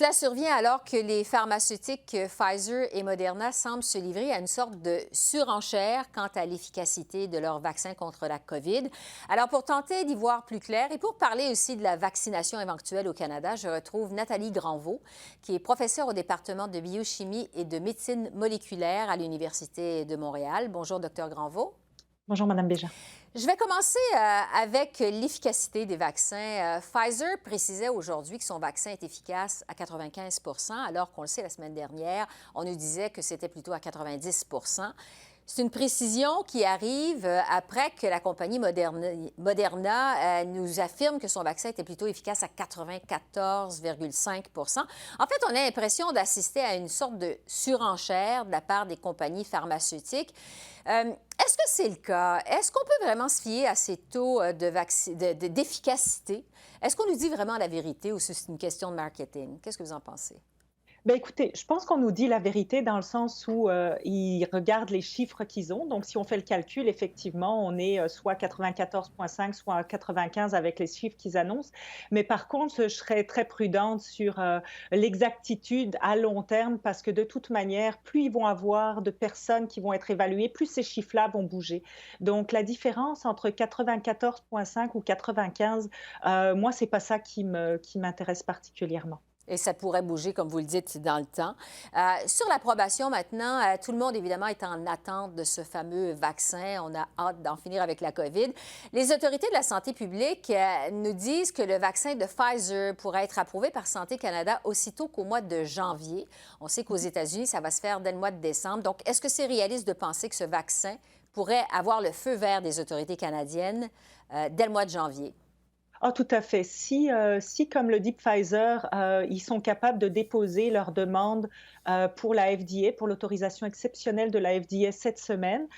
Cela survient alors que les pharmaceutiques Pfizer et Moderna semblent se livrer à une sorte de surenchère quant à l'efficacité de leur vaccin contre la COVID. Alors, pour tenter d'y voir plus clair et pour parler aussi de la vaccination éventuelle au Canada, je retrouve Nathalie Granvaux, qui est professeure au département de biochimie et de médecine moléculaire à l'Université de Montréal. Bonjour, docteur Granvaux. Bonjour, Madame Béja. Je vais commencer avec l'efficacité des vaccins. Pfizer précisait aujourd'hui que son vaccin est efficace à 95 alors qu'on le sait la semaine dernière, on nous disait que c'était plutôt à 90. C'est une précision qui arrive après que la compagnie Moderna nous affirme que son vaccin était plutôt efficace à 94,5 En fait, on a l'impression d'assister à une sorte de surenchère de la part des compagnies pharmaceutiques. Est-ce que c'est le cas? Est-ce qu'on peut vraiment se fier à ces taux d'efficacité? Est-ce qu'on nous dit vraiment la vérité ou c'est une question de marketing? Qu'est-ce que vous en pensez? Ben écoutez, je pense qu'on nous dit la vérité dans le sens où ils regardent les chiffres qu'ils ont. Donc, si on fait le calcul, effectivement, on est soit 94,5, soit 95 avec les chiffres qu'ils annoncent. Mais par contre, je serais très prudente sur l'exactitude à long terme parce que de toute manière, plus ils vont avoir de personnes qui vont être évaluées, plus ces chiffres-là vont bouger. Donc, la différence entre 94,5 ou 95, moi, c'est pas ça qui m'intéresse particulièrement. Et ça pourrait bouger, comme vous le dites, dans le temps. Sur l'approbation maintenant, tout le monde, évidemment, est en attente de ce fameux vaccin. On a hâte d'en finir avec la COVID. Les autorités de la santé publique nous disent que le vaccin de Pfizer pourrait être approuvé par Santé Canada aussitôt qu'au mois de janvier. On sait qu'aux États-Unis, ça va se faire dès le mois de décembre. Donc, est-ce que c'est réaliste de penser que ce vaccin pourrait avoir le feu vert des autorités canadiennes dès le mois de janvier? Ah, tout à fait. Si, comme le dit Pfizer, ils sont capables de déposer leur demande pour la FDA, pour l'autorisation exceptionnelle de la FDA cette semaine,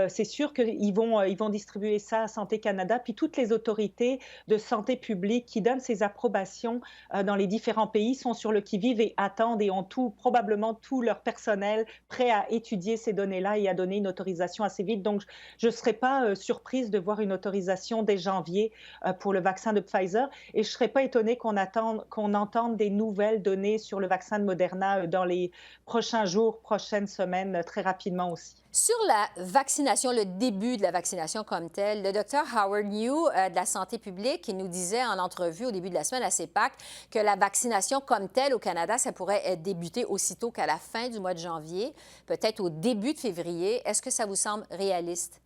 c'est sûr ils vont distribuer ça à Santé Canada, puis toutes les autorités de santé publique qui donnent ces approbations dans les différents pays sont sur le qui-vive et attendent et ont probablement tout leur personnel prêt à étudier ces données-là et à donner une autorisation assez vite. Donc, je ne serais pas surprise de voir une autorisation dès janvier pour le vaccin de Pfizer. Et je ne serais pas étonnée qu'on entende des nouvelles données sur le vaccin de Moderna dans les prochains jours, prochaines semaines, très rapidement aussi. Sur la vaccination, le début de la vaccination comme telle, le docteur Howard New de la santé publique, il nous disait en entrevue au début de la semaine à CEPAC que la vaccination comme telle au Canada, ça pourrait débuter aussitôt qu'à la fin du mois de janvier, peut-être au début de février. Est-ce que ça vous semble réaliste?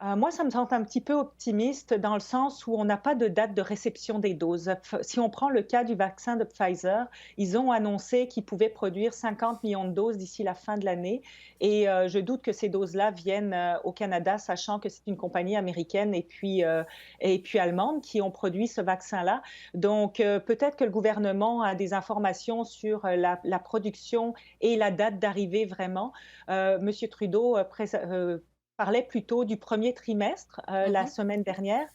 Moi, ça me semble un petit peu optimiste dans le sens où on n'a pas de date de réception des doses. Si on prend le cas du vaccin de Pfizer, ils ont annoncé qu'ils pouvaient produire 50 millions de doses d'ici la fin de l'année et je doute que ces doses-là viennent au Canada, sachant que c'est une compagnie américaine et puis allemande qui ont produit ce vaccin-là. Donc, peut-être que le gouvernement a des informations sur la production et la date d'arrivée vraiment. Monsieur Trudeau parlait plutôt du premier trimestre la Mhm. semaine dernière.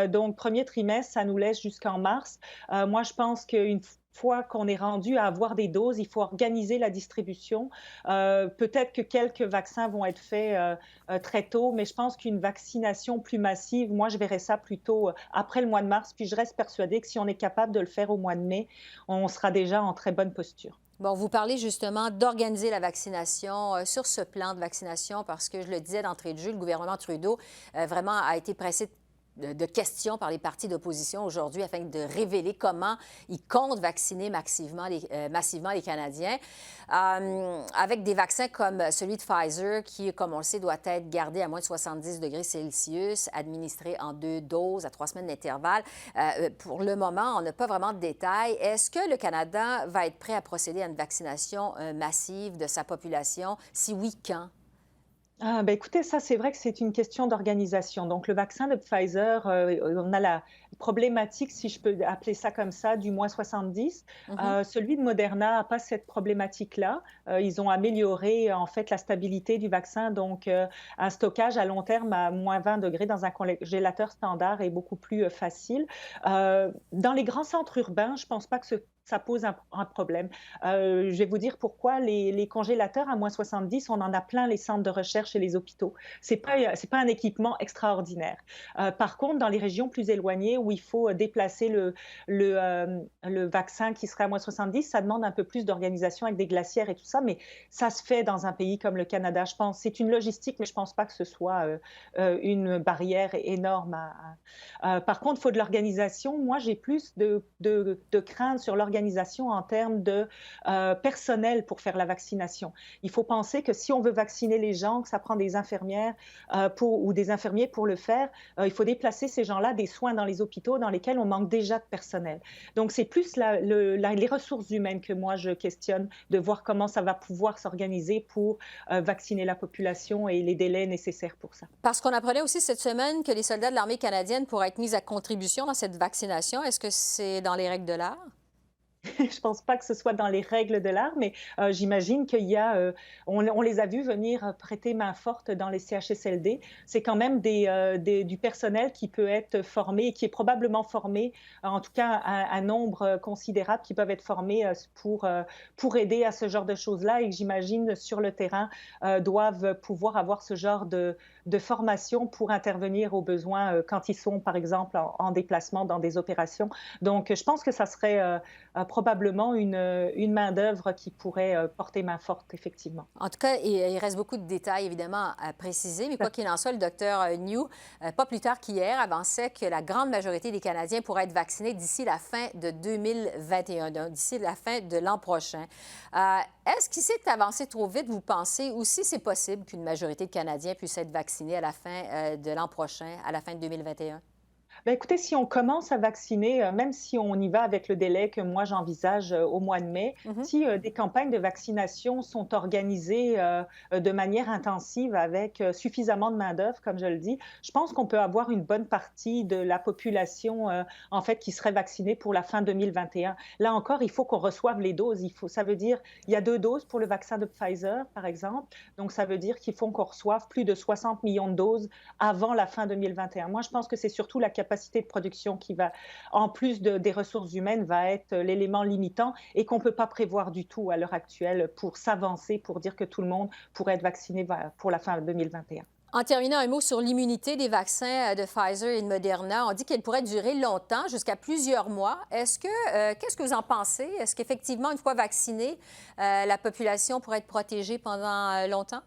Donc, premier trimestre, ça nous laisse jusqu'en mars. Moi, je pense qu'une fois qu'on est rendu à avoir des doses, il faut organiser la distribution. Peut-être que quelques vaccins vont être faits très tôt, mais je pense qu'une vaccination plus massive, moi, je verrais ça plutôt après le mois de mars. Puis je reste persuadée que si on est capable de le faire au mois de mai, on sera déjà en très bonne posture. Bon, vous parlez justement d'organiser la vaccination sur ce plan de vaccination parce que je le disais d'entrée de jeu, le gouvernement Trudeau vraiment a été pressé de questions par les partis d'opposition aujourd'hui afin de révéler comment ils comptent vacciner massivement les Canadiens. Avec des vaccins comme celui de Pfizer qui, comme on le sait, doit être gardé à moins de 70 degrés Celsius, administré en 2 doses à 3 semaines d'intervalle. Pour le moment, on n'a pas vraiment de détails. Est-ce que le Canada va être prêt à procéder à une vaccination massive de sa population? Si oui, quand? Ah, ben écoutez, ça, c'est vrai que c'est une question d'organisation. Donc, le vaccin de Pfizer, on a la problématique, si je peux appeler ça comme ça, du moins 70. Mhm. Celui de Moderna n'a pas cette problématique-là. Ils ont amélioré, en fait, la stabilité du vaccin. Donc, un stockage à long terme à moins 20 degrés dans un congélateur standard est beaucoup plus facile. Dans les grands centres urbains, je ne pense pas que ce ça pose un problème. Je vais vous dire pourquoi les congélateurs à -70, on en a plein les centres de recherche et les hôpitaux. C'est pas un équipement extraordinaire. Par contre, dans les régions plus éloignées où il faut déplacer le vaccin qui serait à -70, ça demande un peu plus d'organisation avec des glacières et tout ça, mais ça se fait dans un pays comme le Canada, je pense. C'est une logistique, mais je pense pas que ce soit, une barrière énorme par contre, il faut de l'organisation. Moi, j'ai plus de crainte sur l'organisation en termes de personnel pour faire la vaccination. Il faut penser que si on veut vacciner les gens, que ça prend des infirmières ou des infirmiers pour le faire, il faut déplacer ces gens-là des soins dans les hôpitaux dans lesquels on manque déjà de personnel. Donc, c'est plus les ressources humaines que moi, je questionne, de voir comment ça va pouvoir s'organiser pour vacciner la population et les délais nécessaires pour ça. Parce qu'on apprenait aussi cette semaine que les soldats de l'armée canadienne pourraient être mis à contribution dans cette vaccination. Est-ce que c'est dans les règles de l'art? Je pense pas que ce soit dans les règles de l'art, mais j'imagine qu'il y a, on les a vus venir prêter main forte dans les CHSLD. C'est quand même du personnel qui peut être formé et qui est probablement formé, en tout cas un nombre considérable qui peuvent être formés pour aider à ce genre de choses-là et que j'imagine sur le terrain doivent pouvoir avoir ce genre de formation pour intervenir aux besoins quand ils sont, par exemple, en déplacement dans des opérations. Donc, je pense que ça serait probablement une main-d'œuvre qui pourrait porter main forte, effectivement. En tout cas, il reste beaucoup de détails, évidemment, à préciser, mais quoi qu'il en soit, le docteur New, pas plus tard qu'hier, avançait que la grande majorité des Canadiens pourraient être vaccinés d'ici la fin de 2021, donc d'ici la fin de l'an prochain. Est-ce qu'il s'est avancé trop vite, vous pensez, ou si c'est possible qu'une majorité de Canadiens puissent être vaccinés à la fin de l'an prochain, à la fin de 2021? Ben, écoutez, si on commence à vacciner, même si on y va avec le délai que moi j'envisage au mois de mai, Mhm. si des campagnes de vaccination sont organisées de manière intensive avec suffisamment de main-d'œuvre, comme je le dis, je pense qu'on peut avoir une bonne partie de la population en fait qui serait vaccinée pour la fin 2021. Là encore, il faut qu'on reçoive les doses. Ça veut dire il y a 2 doses pour le vaccin de Pfizer, par exemple. Donc, ça veut dire qu'il faut qu'on reçoive plus de 60 millions de doses avant la fin 2021. Moi, je pense que c'est surtout la capacité de production qui va, en plus des ressources humaines, va être l'élément limitant et qu'on ne peut pas prévoir du tout à l'heure actuelle pour s'avancer, pour dire que tout le monde pourrait être vacciné pour la fin 2021. En terminant, un mot sur l'immunité des vaccins de Pfizer et de Moderna. On dit qu'elle pourrait durer longtemps, jusqu'à plusieurs mois. Qu'est-ce que vous en pensez? Est-ce qu'effectivement, une fois vaccinée, la population pourrait être protégée pendant longtemps?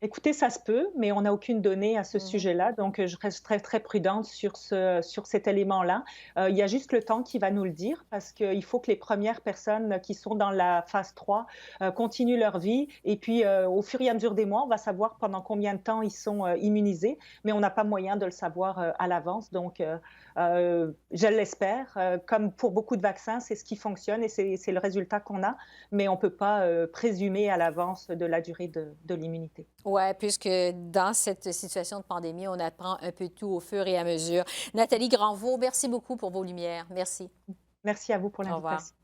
Écoutez, ça se peut, mais on n'a aucune donnée à ce Mhm. sujet-là, donc je reste très, très prudente sur cet élément-là. Il y a juste le temps qui va nous le dire, parce qu'il faut que les premières personnes qui sont dans la phase 3 continuent leur vie, et puis au fur et à mesure des mois, on va savoir pendant combien de temps ils sont immunisés, mais on n'a pas moyen de le savoir à l'avance, donc je l'espère. Comme pour beaucoup de vaccins, c'est ce qui fonctionne et c'est le résultat qu'on a, mais on ne peut pas présumer à l'avance de la durée de l'immunité. Oui, puisque dans cette situation de pandémie, on apprend un peu tout au fur et à mesure. Nathalie Granvaux, merci beaucoup pour vos lumières. Merci. Merci à vous pour Au revoir. l'invitation.